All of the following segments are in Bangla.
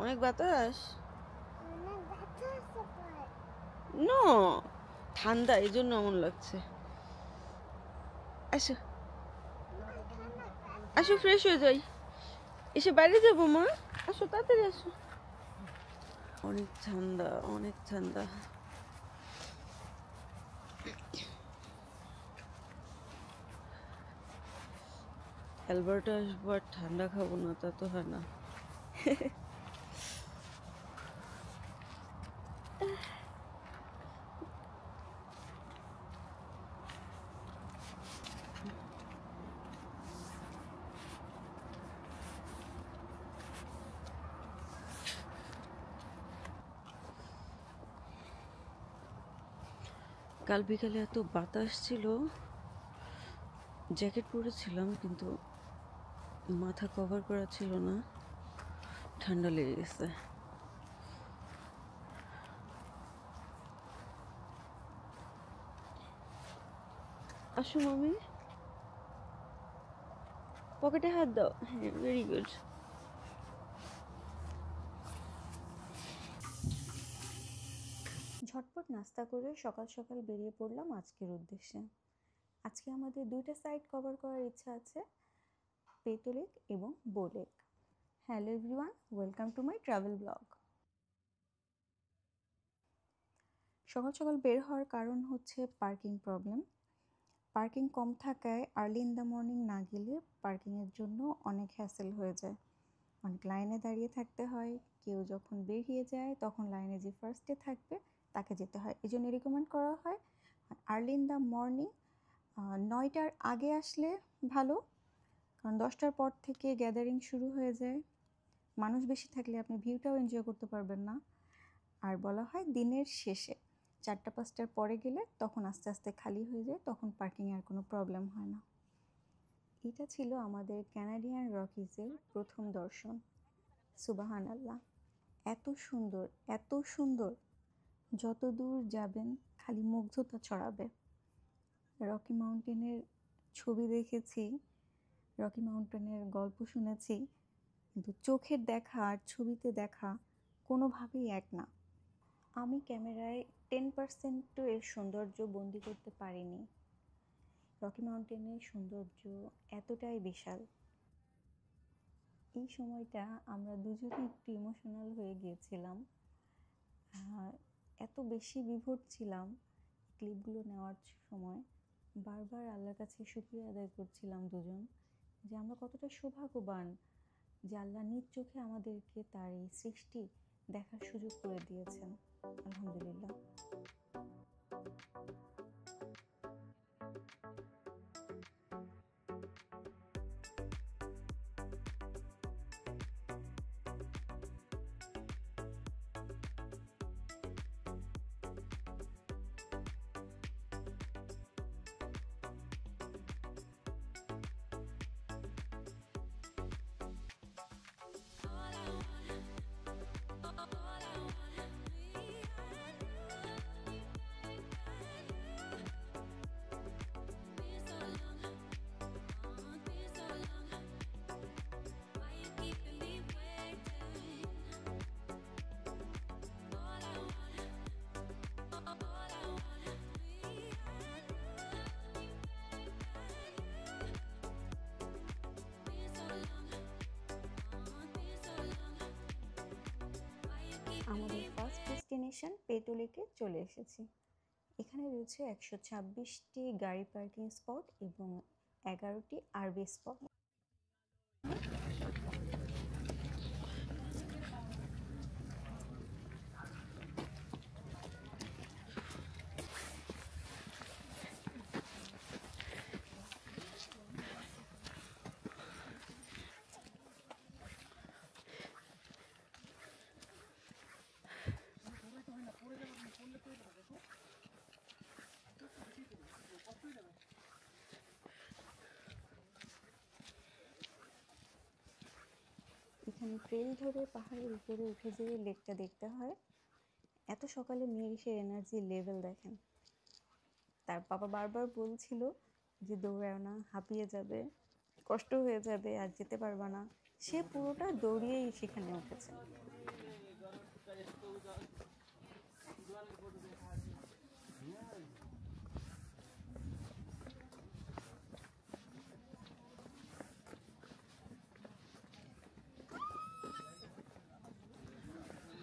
অনেক বাতাস। অনেক ব্যথা আছে পায়ে। নো, ঠান্ডা এই জন্য এমন লাগছে। আসো আসো, ফ্রেশ হয়ে যাই। এসে বাইরে যাবো মা, আসো তাড়াতাড়ি আসো। অনেক ঠান্ডা, অনেক ঠান্ডা। অ্যালবার্টা আসবো আর ঠান্ডা খাবো না, তা তো হয় না। কাল বিকালে এত বাতাস ছিল, জ্যাকেট পরেছিলাম কিন্তু মাথা কভার করা ছিল না, ঠান্ডা লেগে গেছে। আসো মামি, পকেটে হাত দাও। হ্যাঁ, ভেরি গুড। ঝটপট নাস্তা করে সকাল সকাল বেরিয়ে পড়লাম আজকের উদ্দেশ্যে। আজকে আমাদের দুইটা সাইট কভার করার ইচ্ছা আছে, পেতো লেক এবং বো lake. Hello everyone, welcome to my travel blog. সকাল সকাল বের হওয়ার কারণ হচ্ছে পার্কিং প্রবলেম। পার্কিং কম থাকায় আর্লি ইন দ্য মর্নিং না গেলে পার্কিংয়ের জন্য অনেক হ্যাসেল হয়ে যায়, অনেক লাইনে দাঁড়িয়ে থাকতে হয়। কেউ যখন বেরিয়ে যায় তখন লাইনে যে ফার্স্টে থাকবে তাকে যেতে হয়। এই জন্য রেকমেন্ড করা হয় আর্লি ইন দ্য মর্নিং 9টার আগে আসলে ভালো, কারণ 10টার পর থেকে গ্যাদারিং শুরু হয়ে যায়। মানুষ বেশি থাকলে আপনি ভিউটাও এনজয় করতে পারবেন না। আর বলা হয় দিনের শেষে 4টা-5টার পরে গেলে তখন আস্তে আস্তে খালি হয়ে যায়, তখন পার্কিংয়ে আর কোনো প্রবলেম হয় না। এটা ছিল আমাদের ক্যানাডিয়ান রকিজের প্রথম দর্শন। সুবাহান আল্লাহ, এত সুন্দর, এত সুন্দর, যত দূর যাবেন খালি মুগ্ধতা ছড়াবে। রকি মাউন্টেনের ছবি দেখেছি, রকি মাউন্টেনের গল্প শুনেছি, কিন্তু চোখের দেখা আর ছবিতে দেখা কোনোভাবেই এক না। আমি ক্যামেরায় 10%ও এর সৌন্দর্য বন্দি করতে পারিনি। রকি মাউন্টেনের সৌন্দর্য এতটাই বিশাল। এই সময়টা আমরা দুজনে একটু ইমোশনাল হয়ে গিয়েছিলাম, এত বেশি বিভোর ছিলাম ক্লিপগুলো নেওয়ার সময়। বারবার আল্লাহর কাছে শুকরিয়া আদায় করছিলাম দুজন, যে আমরা কতটা সৌভাগ্যবান যে আল্লাহ নিজ চোখে আমাদেরকে তার এই সৃষ্টি দেখার সুযোগ করে দিয়েছেন। আলহামদুলিল্লাহ। আমাদের ফার্স্ট ডেস্টিনেশন পেতো লেকে চলে এসেছি। এখানে রয়েছে 126টি গাড়ি পার্কিং স্পট এবং 11টি আরভি স্পট। এখানে ট্রেল ধরে পাহাড়ের উপরে উঠে যেয়ে লেকটা দেখতে হয়। এত সকালে মেয়ের সে এনার্জি লেভেল দেখেন। তার বাবা বারবার বলছিল যে দৌড়াও না, হাঁপিয়ে যাবে, কষ্ট হয়ে যাবে আর যেতে পারবা না, সে পুরোটা দৌড়িয়েই সেখানে উঠেছে।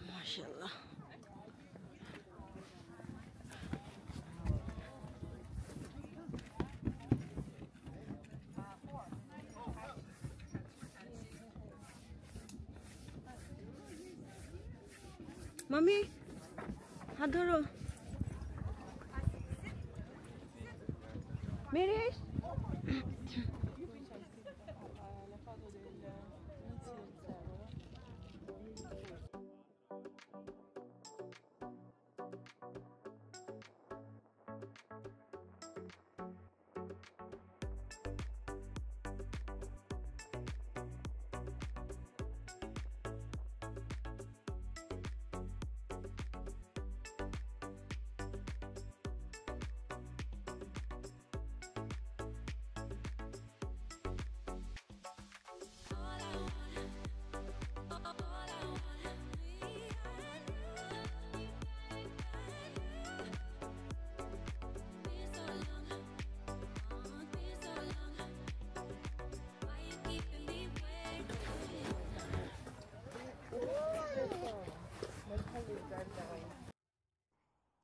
মাশাআল্লাহ। মামি হাত ধরো। মেরে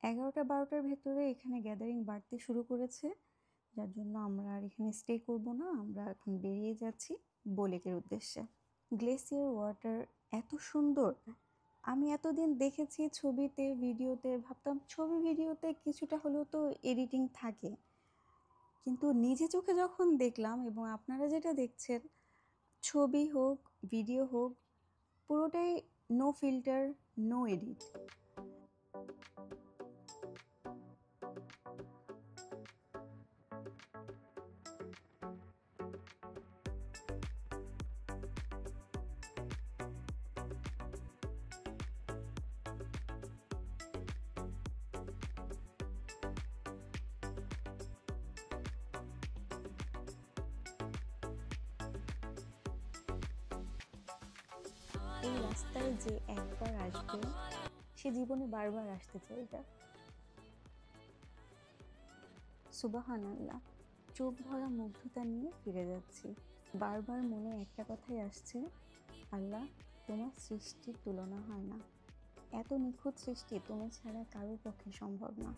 এগারোটা 12টার ভেতরে এখানে গ্যাদারিং বাড়তে শুরু করেছে, যার জন্য আমরা আর এখানে স্টে করব না। আমরা এখন বেরিয়ে যাচ্ছি বোলেকের উদ্দেশ্যে। গ্লেসিয়ার ওয়াটার এত সুন্দর, আমি এতদিন দেখেছি ছবিতে ভিডিওতে, ভাবতাম ছবি ভিডিওতে কিছুটা হলেও তো এডিটিং থাকে, কিন্তু নিজে চোখে যখন দেখলাম, এবং আপনারা যেটা দেখছেন ছবি হোক ভিডিও হোক পুরোটাই নো ফিল্টার, নো এডিট। এই রাস্তায় যে একবার আসবে সে জীবনে বারবার আসতে চাইবে। সুবহানাল্লাহ, চোখ ভরা মুগ্ধতা নিয়ে ফিরে যাচ্ছি। বারবার মনে একটা কথাই আসছে, আল্লাহ তোমার সৃষ্টির তুলনা হয় না, এত নিখুঁত সৃষ্টি তুমি ছাড়া কারোর পক্ষে সম্ভব না।